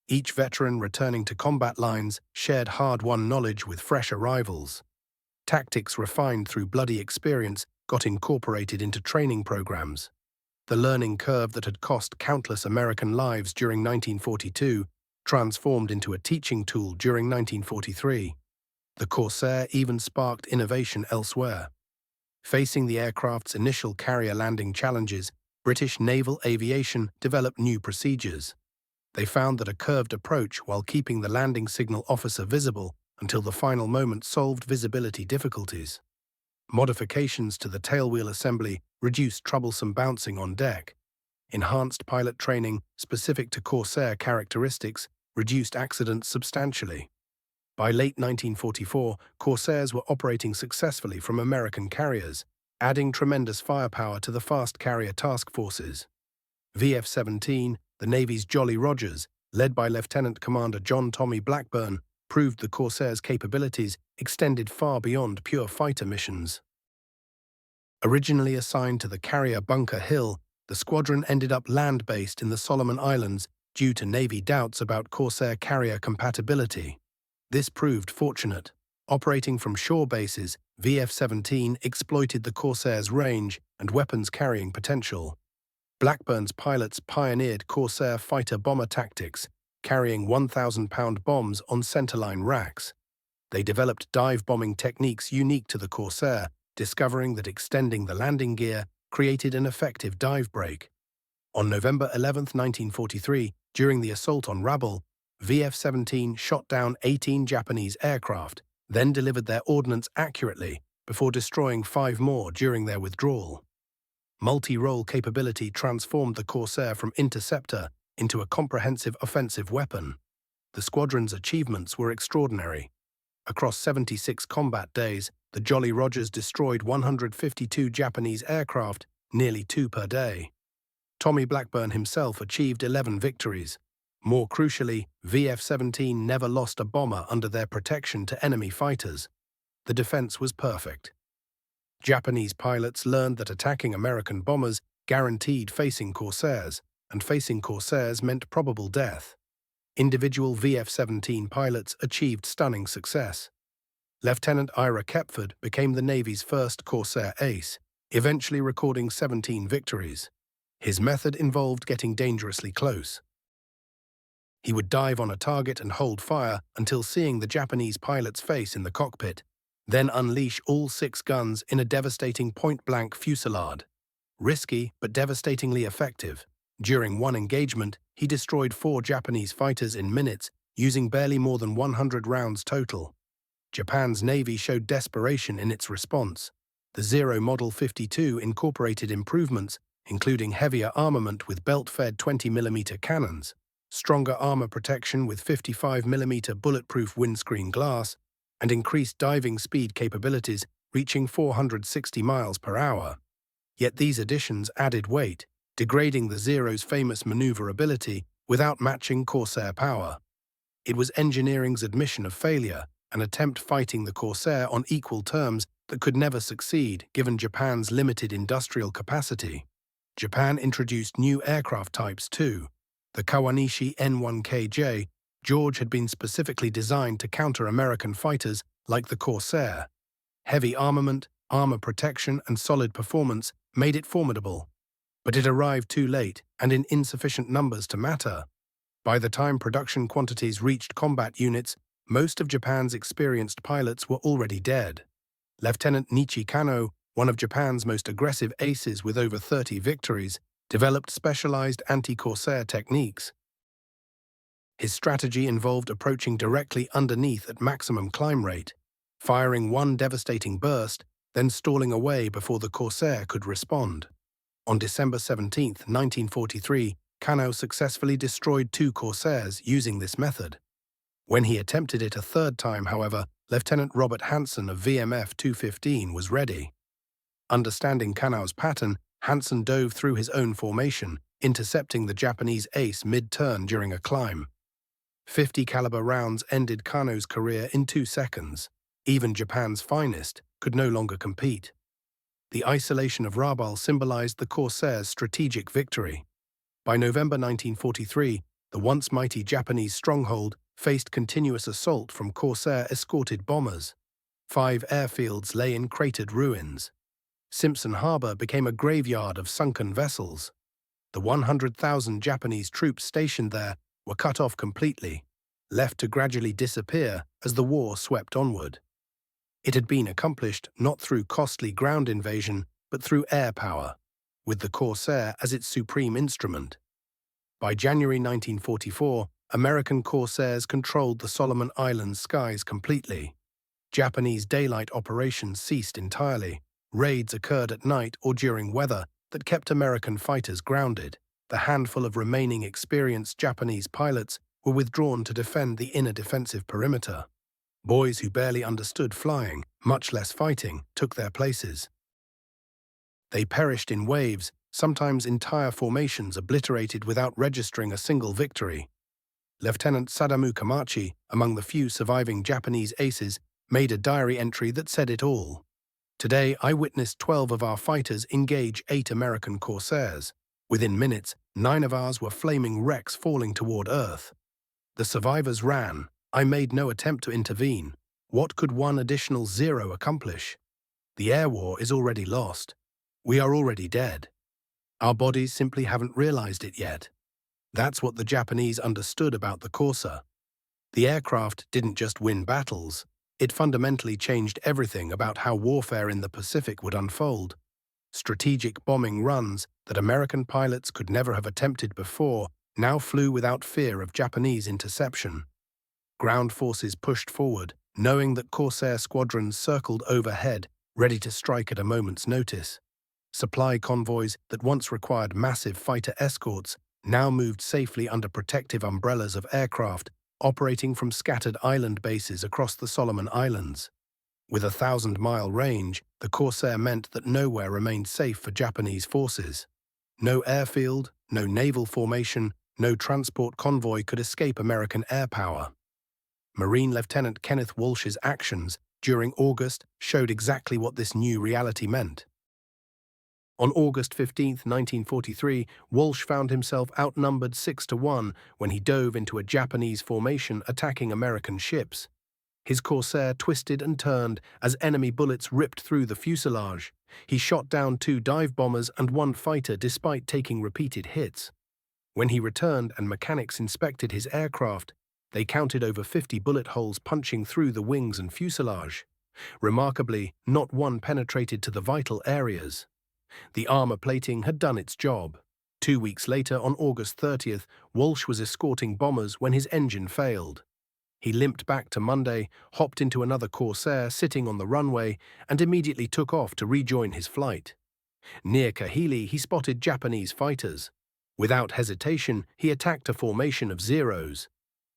Each veteran returning to combat lines shared hard-won knowledge with fresh arrivals. Tactics refined through bloody experience got incorporated into training programs. The learning curve that had cost countless American lives during 1942 transformed into a teaching tool during 1943. The Corsair even sparked innovation elsewhere. Facing the aircraft's initial carrier landing challenges, British naval aviation developed new procedures. They found that a curved approach while keeping the landing signal officer visible until the final moment solved visibility difficulties. Modifications to the tailwheel assembly reduced troublesome bouncing on deck. Enhanced pilot training specific to Corsair characteristics reduced accidents substantially. By late 1944, Corsairs were operating successfully from American carriers, adding tremendous firepower to the fast carrier task forces. VF-17, the Navy's Jolly Rogers, led by Lieutenant Commander John Tommy Blackburn, proved the Corsairs' capabilities extended far beyond pure fighter missions. Originally assigned to the carrier Bunker Hill, the squadron ended up land-based in the Solomon Islands due to Navy doubts about Corsair carrier compatibility. This proved fortunate. Operating from shore bases, VF-17 exploited the Corsairs' range and weapons-carrying potential. Blackburn's pilots pioneered Corsair fighter-bomber tactics, carrying 1,000-pound bombs on centerline racks. They developed dive-bombing techniques unique to the Corsair, discovering that extending the landing gear created an effective dive break. On November 11, 1943, during the assault on Rabaul, VF-17 shot down 18 Japanese aircraft, then delivered their ordnance accurately before destroying 5 more during their withdrawal. Multi-role capability transformed the Corsair from interceptor into a comprehensive offensive weapon. The squadron's achievements were extraordinary. Across 76 combat days, the Jolly Rogers destroyed 152 Japanese aircraft, nearly 2 per day. Tommy Blackburn himself achieved 11 victories. More crucially, VF-17 never lost a bomber under their protection to enemy fighters. The defense was perfect. Japanese pilots learned that attacking American bombers guaranteed facing Corsairs, and facing Corsairs meant probable death. Individual VF-17 pilots achieved stunning success. Lieutenant Ira Kepford became the Navy's first Corsair ace, eventually recording 17 victories. His method involved getting dangerously close. He would dive on a target and hold fire until seeing the Japanese pilot's face in the cockpit, then unleash all 6 guns in a devastating point-blank fusillade. Risky, but devastatingly effective. During one engagement, he destroyed 4 Japanese fighters in minutes, using barely more than 100 rounds total. Japan's Navy showed desperation in its response. The Zero Model 52 incorporated improvements, including heavier armament with belt-fed 20mm cannons, stronger armor protection with 55mm bulletproof windscreen glass, and increased diving speed capabilities reaching 460 miles per hour. Yet these additions added weight, degrading the Zero's famous maneuverability without matching Corsair power. It was engineering's admission of failure, an attempt fighting the Corsair on equal terms that could never succeed given Japan's limited industrial capacity. Japan introduced new aircraft types too. The Kawanishi N1KJ, George had been specifically designed to counter American fighters like the Corsair. Heavy armament, Armor protection and solid performance made it formidable. But it arrived too late and in insufficient numbers to matter. By the time production quantities reached combat units, most of Japan's experienced pilots were already dead. Lieutenant Nichi Kano, one of Japan's most aggressive aces with over 30 victories, developed specialized anti-Corsair techniques. His strategy involved approaching directly underneath at maximum climb rate, firing one devastating burst, then stalling away before the Corsair could respond. On December 17, 1943, Kano successfully destroyed 2 Corsairs using this method. When he attempted it a third time, however, Lieutenant Robert Hansen of VMF 215 was ready. Understanding Kano's pattern, Hansen dove through his own formation, intercepting the Japanese ace mid-turn during a climb. 50 caliber rounds ended Kano's career in 2 seconds. Even Japan's finest could no longer compete. The isolation of Rabaul symbolized the Corsairs' strategic victory. By November 1943, the once mighty Japanese stronghold faced continuous assault from Corsair-escorted bombers. 5 airfields lay in cratered ruins. Simpson Harbor became a graveyard of sunken vessels. The 100,000 Japanese troops stationed there were cut off completely, left to gradually disappear as the war swept onward. It had been accomplished not through costly ground invasion, but through air power, with the Corsair as its supreme instrument. By January 1944, American Corsairs controlled the Solomon Islands skies completely. Japanese daylight operations ceased entirely. Raids occurred at night or during weather that kept American fighters grounded. The handful of remaining experienced Japanese pilots were withdrawn to defend the inner defensive perimeter. Boys who barely understood flying, much less fighting, took their places. They perished in waves, sometimes entire formations obliterated without registering a single victory. Lieutenant Sadamu Kamachi, among the few surviving Japanese aces, made a diary entry that said it all. Today, I witnessed 12 of our fighters engage 8 American Corsairs. Within minutes, 9 of ours were flaming wrecks falling toward Earth. The survivors ran. I made no attempt to intervene. What could one additional 0 accomplish? The air war is already lost. We are already dead. Our bodies simply haven't realized it yet. That's what the Japanese understood about the Corsair. The aircraft didn't just win battles. It fundamentally changed everything about how warfare in the Pacific would unfold. Strategic bombing runs that American pilots could never have attempted before now flew without fear of Japanese interception. Ground forces pushed forward, knowing that Corsair squadrons circled overhead, ready to strike at a moment's notice. Supply convoys that once required massive fighter escorts now moved safely under protective umbrellas of aircraft operating from scattered island bases across the Solomon Islands. With a 1,000-mile range, the Corsair meant that nowhere remained safe for Japanese forces. No airfield, no naval formation, no transport convoy could escape American air power. Marine Lieutenant Kenneth Walsh's actions during August showed exactly what this new reality meant. On August 15, 1943, Walsh found himself outnumbered 6-1 when he dove into a Japanese formation attacking American ships. His Corsair twisted and turned as enemy bullets ripped through the fuselage. He shot down 2 dive bombers and 1 fighter despite taking repeated hits. When he returned and mechanics inspected his aircraft, they counted over 50 bullet holes punching through the wings and fuselage. Remarkably, not one penetrated to the vital areas. The armor plating had done its job. 2 weeks later, on August 30th, Walsh was escorting bombers when his engine failed. He limped back to Monday, hopped into another Corsair sitting on the runway, and immediately took off to rejoin his flight. Near Kahili, he spotted Japanese fighters. Without hesitation, he attacked a formation of Zeros.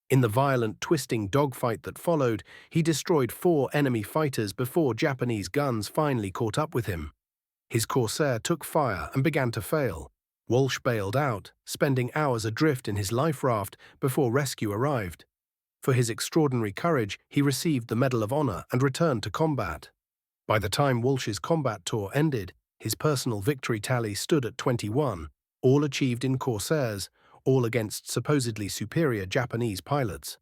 In the violent, twisting dogfight that followed, he destroyed 4 enemy fighters before Japanese guns finally caught up with him. His Corsair took fire and began to fail. Walsh bailed out, spending hours adrift in his life raft before rescue arrived. For his extraordinary courage, he received the Medal of Honor and returned to combat. By the time Walsh's combat tour ended, his personal victory tally stood at 21, all achieved in Corsairs, all against supposedly superior Japanese pilots.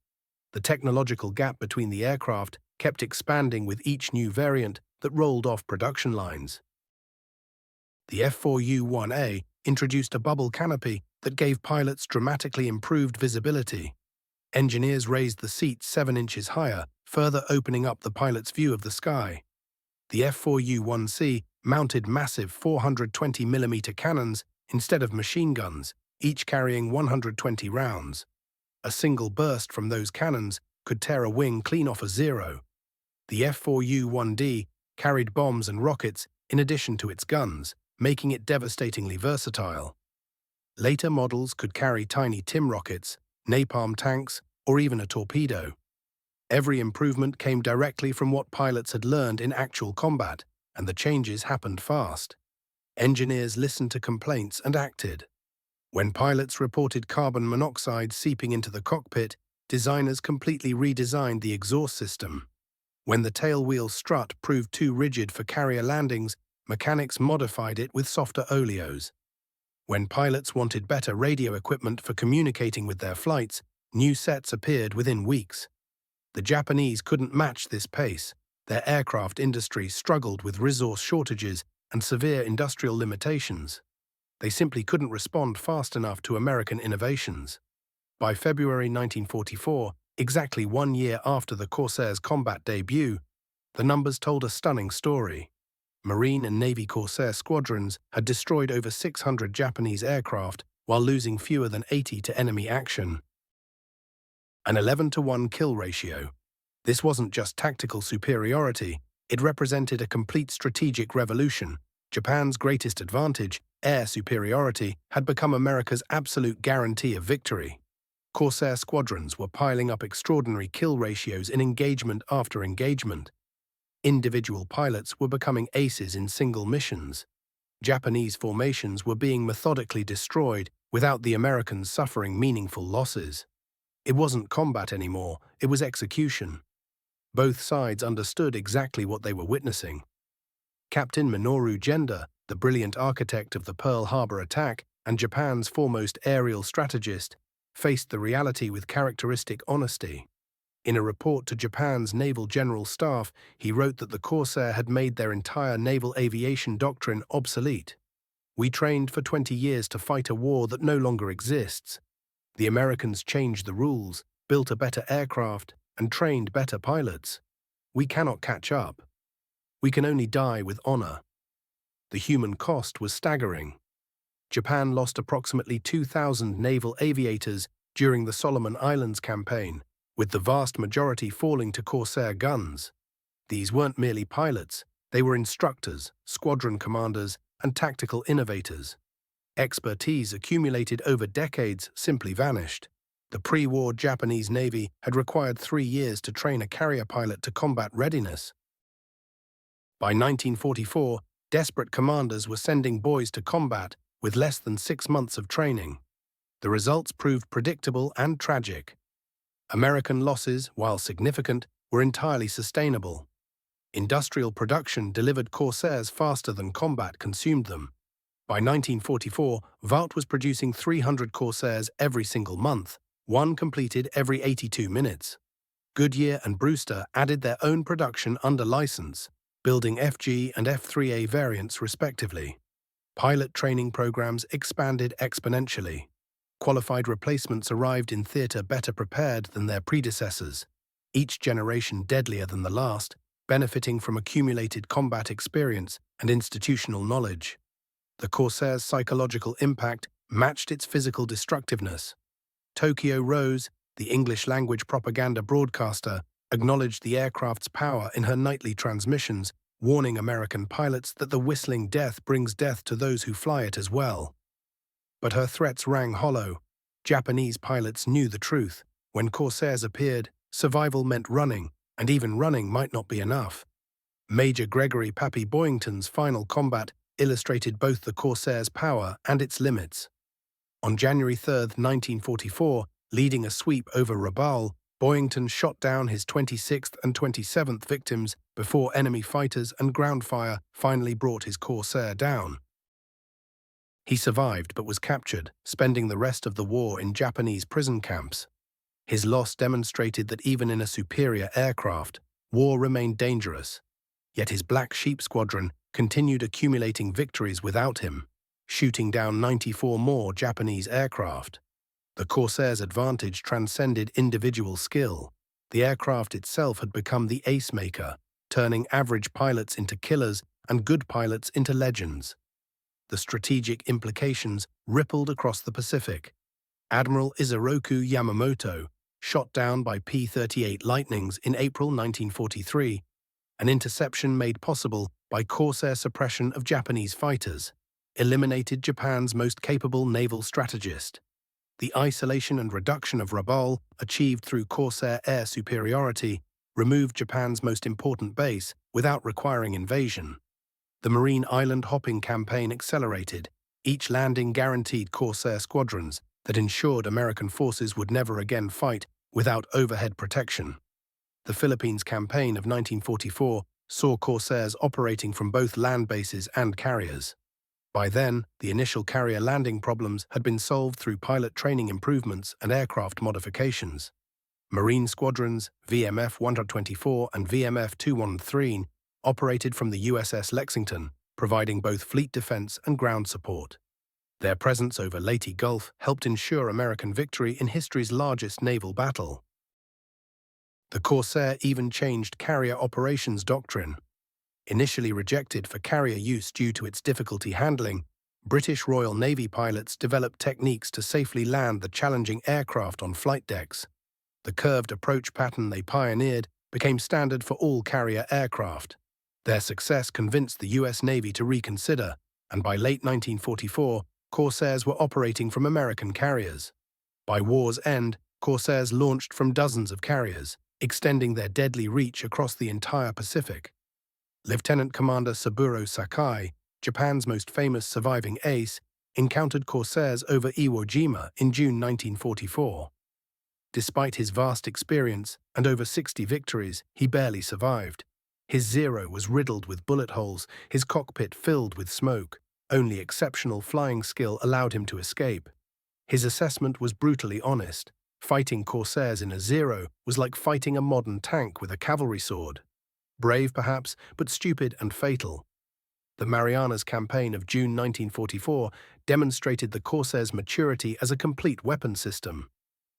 The technological gap between the aircraft kept expanding with each new variant that rolled off production lines. The F4U-1A introduced a bubble canopy that gave pilots dramatically improved visibility. Engineers raised the seats 7 inches higher, further opening up the pilot's view of the sky. The F4U-1C mounted massive 420mm cannons instead of machine guns, each carrying 120 rounds. A single burst from those cannons could tear a wing clean off a zero. The F4U-1D carried bombs and rockets in addition to its guns, making it devastatingly versatile. Later models could carry tiny TIM rockets, napalm tanks, or even a torpedo. Every improvement came directly from what pilots had learned in actual combat, and the changes happened fast. Engineers listened to complaints and acted. When pilots reported carbon monoxide seeping into the cockpit, designers completely redesigned the exhaust system. When the tailwheel strut proved too rigid for carrier landings, mechanics modified it with softer oleos. When pilots wanted better radio equipment for communicating with their flights, new sets appeared within weeks. The Japanese couldn't match this pace. Their aircraft industry struggled with resource shortages and severe industrial limitations. They simply couldn't respond fast enough to American innovations. By February 1944, exactly 1 year after the Corsairs' combat debut, the numbers told a stunning story. Marine and Navy Corsair squadrons had destroyed over 600 Japanese aircraft while losing fewer than 80 to enemy action. An 11-to-1 kill ratio. This wasn't just tactical superiority, it represented a complete strategic revolution. Japan's greatest advantage, air superiority, had become America's absolute guarantee of victory. Corsair squadrons were piling up extraordinary kill ratios in engagement after engagement. Individual pilots were becoming aces in single missions. Japanese formations were being methodically destroyed without the Americans suffering meaningful losses. It wasn't combat anymore, it was execution. Both sides understood exactly what they were witnessing. Captain Minoru Genda, the brilliant architect of the Pearl Harbor attack and Japan's foremost aerial strategist, faced the reality with characteristic honesty. In a report to Japan's Naval General Staff, he wrote that the Corsair had made their entire naval aviation doctrine obsolete. "We trained for 20 years to fight a war that no longer exists. The Americans changed the rules, built a better aircraft, and trained better pilots. We cannot catch up. We can only die with honor." The human cost was staggering. Japan lost approximately 2,000 naval aviators during the Solomon Islands campaign, with the vast majority falling to Corsair guns. These weren't merely pilots, they were instructors, squadron commanders, and tactical innovators. Expertise accumulated over decades simply vanished. The pre-war Japanese Navy had required 3 years to train a carrier pilot to combat readiness. By 1944, desperate commanders were sending boys to combat with less than 6 months of training. The results proved predictable and tragic. American losses, while significant, were entirely sustainable. Industrial production delivered Corsairs faster than combat consumed them. By 1944, Vought was producing 300 Corsairs every single month, one completed every 82 minutes. Goodyear and Brewster added their own production under license, building FG and F3A variants respectively. Pilot training programs expanded exponentially. Qualified replacements arrived in theater better prepared than their predecessors, each generation deadlier than the last, benefiting from accumulated combat experience and institutional knowledge. The Corsair's psychological impact matched its physical destructiveness. Tokyo Rose, the English-language propaganda broadcaster, acknowledged the aircraft's power in her nightly transmissions, warning American pilots that the whistling death brings death to those who fly it as well. But her threats rang hollow. Japanese pilots knew the truth. When Corsairs appeared, survival meant running, and even running might not be enough. Major Gregory Pappy Boyington's final combat illustrated both the Corsair's power and its limits. On January 3, 1944, leading a sweep over Rabaul, Boyington shot down his 26th and 27th victims before enemy fighters and ground fire finally brought his Corsair down. He survived but was captured, spending the rest of the war in Japanese prison camps. His loss demonstrated that even in a superior aircraft, war remained dangerous. Yet his Black Sheep Squadron continued accumulating victories without him, shooting down 94 more Japanese aircraft. The Corsairs' advantage transcended individual skill. The aircraft itself had become the ace maker, turning average pilots into killers and good pilots into legends. The strategic implications rippled across the Pacific. Admiral Isoroku Yamamoto, shot down by P-38 Lightnings in April 1943, an interception made possible by Corsair suppression of Japanese fighters, eliminated Japan's most capable naval strategist. The isolation and reduction of Rabaul, achieved through Corsair air superiority, removed Japan's most important base without requiring invasion. The Marine Island hopping campaign accelerated. Each landing guaranteed Corsair squadrons that ensured American forces would never again fight without overhead protection. The Philippines campaign of 1944 saw Corsairs operating from both land bases and carriers. By then, the initial carrier landing problems had been solved through pilot training improvements and aircraft modifications. Marine squadrons, VMF 124 and VMF 213, operated from the USS Lexington, providing both fleet defense and ground support. Their presence over Leyte Gulf helped ensure American victory in history's largest naval battle. The Corsair even changed carrier operations doctrine. Initially rejected for carrier use due to its difficulty handling, British Royal Navy pilots developed techniques to safely land the challenging aircraft on flight decks. The curved approach pattern they pioneered became standard for all carrier aircraft. Their success convinced the US Navy to reconsider, and by late 1944, Corsairs were operating from American carriers. By war's end, Corsairs launched from dozens of carriers, extending their deadly reach across the entire Pacific. Lieutenant Commander Saburo Sakai, Japan's most famous surviving ace, encountered Corsairs over Iwo Jima in June 1944. Despite his vast experience and over 60 victories, he barely survived. His Zero was riddled with bullet holes, his cockpit filled with smoke. Only exceptional flying skill allowed him to escape. His assessment was brutally honest. Fighting Corsairs in a Zero was like fighting a modern tank with a cavalry sword. Brave, perhaps, but stupid and fatal. The Marianas Campaign of June 1944 demonstrated the Corsairs' maturity as a complete weapon system.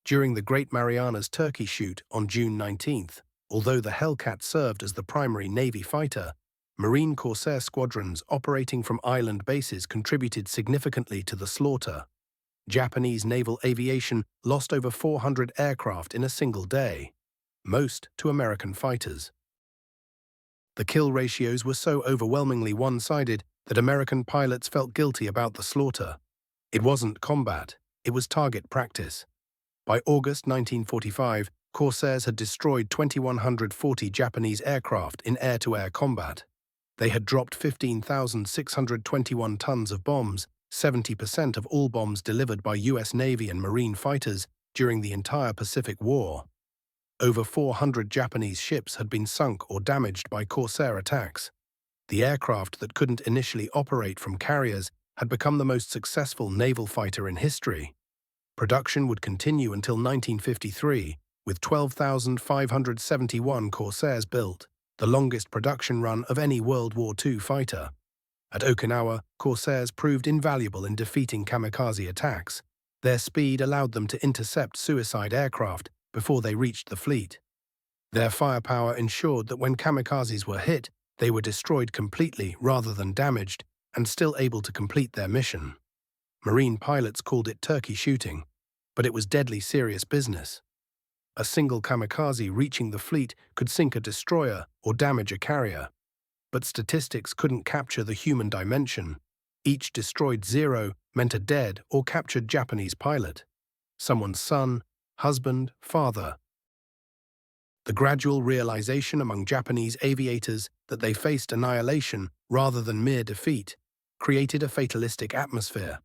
During the Great Marianas Turkey Shoot on June 19th, although the Hellcat served as the primary Navy fighter, Marine Corsair squadrons operating from island bases contributed significantly to the slaughter. Japanese naval aviation lost over 400 aircraft in a single day, most to American fighters. The kill ratios were so overwhelmingly one-sided that American pilots felt guilty about the slaughter. It wasn't combat, it was target practice. By August 1945, Corsairs had destroyed 2,140 Japanese aircraft in air-to-air combat. They had dropped 15,621 tons of bombs, 70% of all bombs delivered by US Navy and Marine fighters during the entire Pacific War. Over 400 Japanese ships had been sunk or damaged by Corsair attacks. The aircraft that couldn't initially operate from carriers had become the most successful naval fighter in history. Production would continue until 1953, with 12,571 Corsairs built, the longest production run of any World War II fighter. At Okinawa, Corsairs proved invaluable in defeating kamikaze attacks. Their speed allowed them to intercept suicide aircraft before they reached the fleet. Their firepower ensured that when kamikazes were hit, they were destroyed completely rather than damaged and still able to complete their mission. Marine pilots called it turkey shooting, but it was deadly serious business. A single kamikaze reaching the fleet could sink a destroyer or damage a carrier. But statistics couldn't capture the human dimension. Each destroyed Zero meant a dead or captured Japanese pilot, someone's son, husband, father. The gradual realization among Japanese aviators that they faced annihilation rather than mere defeat created a fatalistic atmosphere.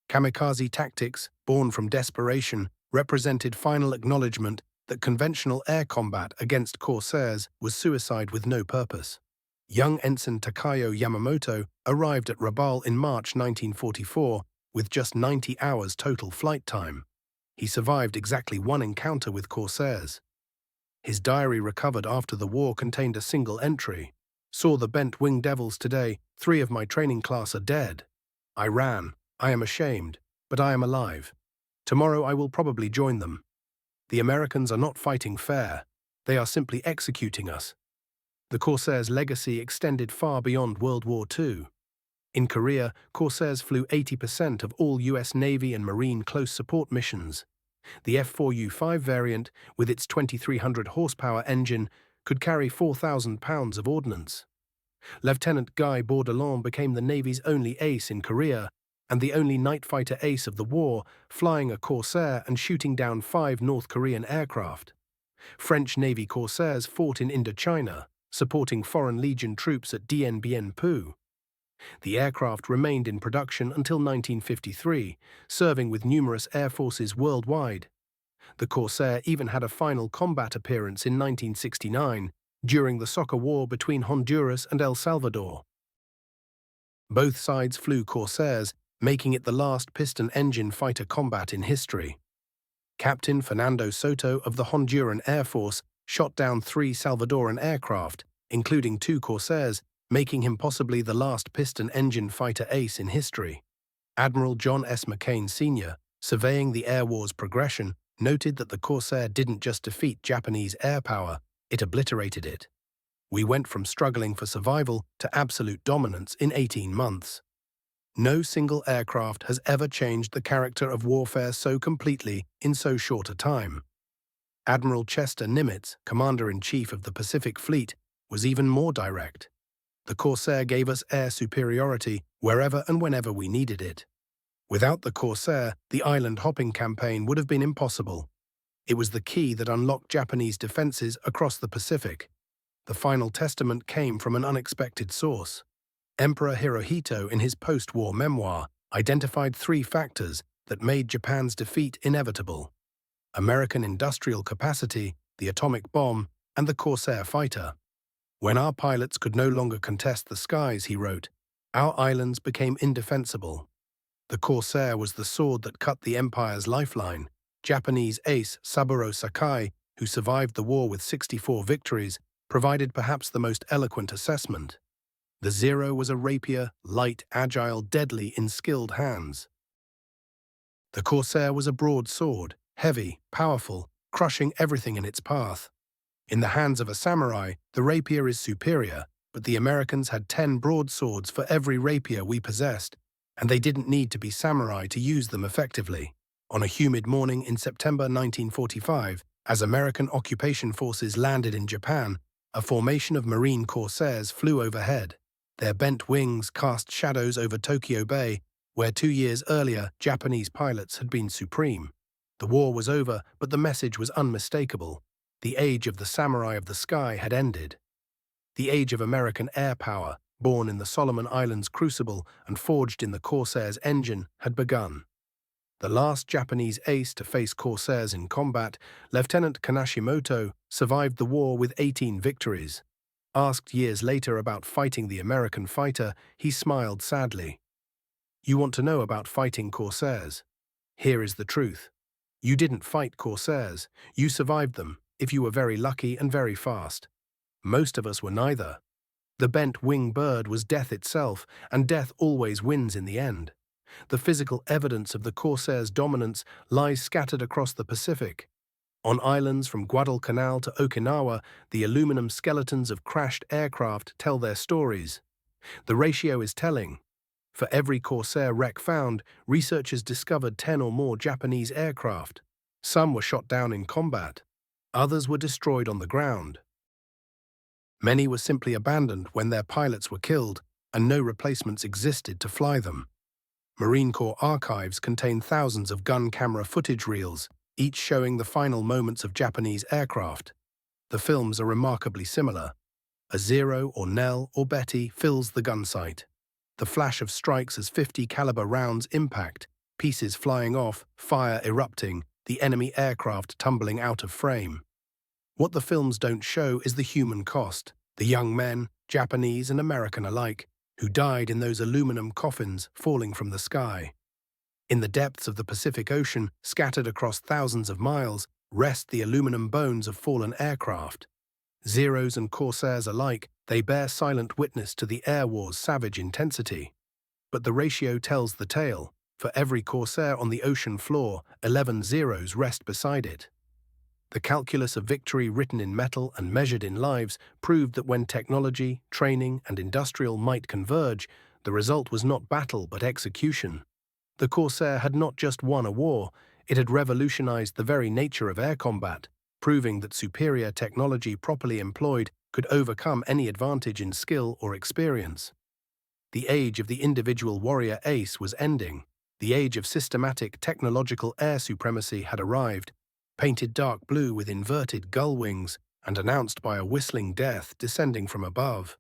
Kamikaze tactics, born from desperation, represented final acknowledgement that conventional air combat against Corsairs was suicide with no purpose. Young Ensign Takayo Yamamoto arrived at Rabaul in March 1944 with just 90 hours total flight time. He survived exactly one encounter with Corsairs. His diary recovered after the war contained a single entry: Saw the bent-wing devils today. 3 of my training class are dead. I ran. I am ashamed, but I am alive. Tomorrow I will probably join them. The Americans are not fighting fair. They are simply executing us. The Corsairs' legacy extended far beyond World War II. In Korea, Corsairs flew 80% of all US Navy and Marine close support missions. The F4U 5 variant, with its 2,300 horsepower engine, could carry 4,000 pounds of ordnance. Lieutenant Guy Bourdillon became the Navy's only ace in Korea, and the only night fighter ace of the war, flying a Corsair and shooting down 5 North Korean aircraft. French Navy Corsairs fought in Indochina, supporting Foreign Legion troops at Dien Bien Phu. The aircraft remained in production until 1953, serving with numerous air forces worldwide. The Corsair even had a final combat appearance in 1969, during the soccer war between Honduras and El Salvador. Both sides flew Corsairs, making it the last piston-engine fighter combat in history. Captain Fernando Soto of the Honduran Air Force shot down 3 Salvadoran aircraft, including 2 Corsairs, making him possibly the last piston-engine fighter ace in history. Admiral John S. McCain Sr., surveying the air war's progression, noted that the Corsair didn't just defeat Japanese air power, it obliterated it. We went from struggling for survival to absolute dominance in 18 months. No single aircraft has ever changed the character of warfare so completely in so short a time. Admiral Chester Nimitz, Commander-in-Chief of the Pacific Fleet, was even more direct. The Corsair gave us air superiority wherever and whenever we needed it. Without the Corsair, the island-hopping campaign would have been impossible. It was the key that unlocked Japanese defenses across the Pacific. The final testament came from an unexpected source. Emperor Hirohito, in his post-war memoir, identified 3 factors that made Japan's defeat inevitable: American industrial capacity, the atomic bomb, and the Corsair fighter. When our pilots could no longer contest the skies, he wrote, our islands became indefensible. The Corsair was the sword that cut the empire's lifeline. Japanese ace Saburo Sakai, who survived the war with 64 victories, provided perhaps the most eloquent assessment. The Zero was a rapier, light, agile, deadly in skilled hands. The Corsair was a broadsword, heavy, powerful, crushing everything in its path. In the hands of a samurai, the rapier is superior, but the Americans had 10 broadswords for every rapier we possessed, and they didn't need to be samurai to use them effectively. On a humid morning in September 1945, as American occupation forces landed in Japan, a formation of Marine Corsairs flew overhead. Their bent wings cast shadows over Tokyo Bay, where 2 years earlier Japanese pilots had been supreme. The war was over, but the message was unmistakable. The age of the samurai of the sky had ended. The age of American air power, born in the Solomon Islands crucible and forged in the Corsair's engine, had begun. The last Japanese ace to face Corsairs in combat, Lieutenant Kanashimoto, survived the war with 18 victories. Asked years later about fighting the American fighter, he smiled sadly. You want to know about fighting Corsairs? Here is the truth. You didn't fight Corsairs. You survived them, if you were very lucky and very fast. Most of us were neither. The bent-wing bird was death itself, and death always wins in the end. The physical evidence of the Corsair's dominance lies scattered across the Pacific. On islands from Guadalcanal to Okinawa, the aluminum skeletons of crashed aircraft tell their stories. The ratio is telling. For every Corsair wreck found, researchers discovered 10 or more Japanese aircraft. Some were shot down in combat. Others were destroyed on the ground. Many were simply abandoned when their pilots were killed, and no replacements existed to fly them. Marine Corps archives contain thousands of gun camera footage reels, each showing the final moments of Japanese aircraft. The films are remarkably similar. A Zero or Nell or Betty fills the gun sight. The flash of strikes as 50 caliber rounds impact, pieces flying off, fire erupting, the enemy aircraft tumbling out of frame. What the films don't show is the human cost, the young men, Japanese and American alike, who died in those aluminum coffins falling from the sky. In the depths of the Pacific Ocean, scattered across thousands of miles, rest the aluminum bones of fallen aircraft. Zeros and Corsairs alike, they bear silent witness to the air war's savage intensity. But the ratio tells the tale. For every Corsair on the ocean floor, 11 zeros rest beside it. The calculus of victory written in metal and measured in lives proved that when technology, training, and industrial might converge, the result was not battle but execution. The Corsair had not just won a war, it had revolutionized the very nature of air combat, proving that superior technology properly employed could overcome any advantage in skill or experience. The age of the individual warrior ace was ending. The age of systematic technological air supremacy had arrived, painted dark blue with inverted gull wings and announced by a whistling death descending from above.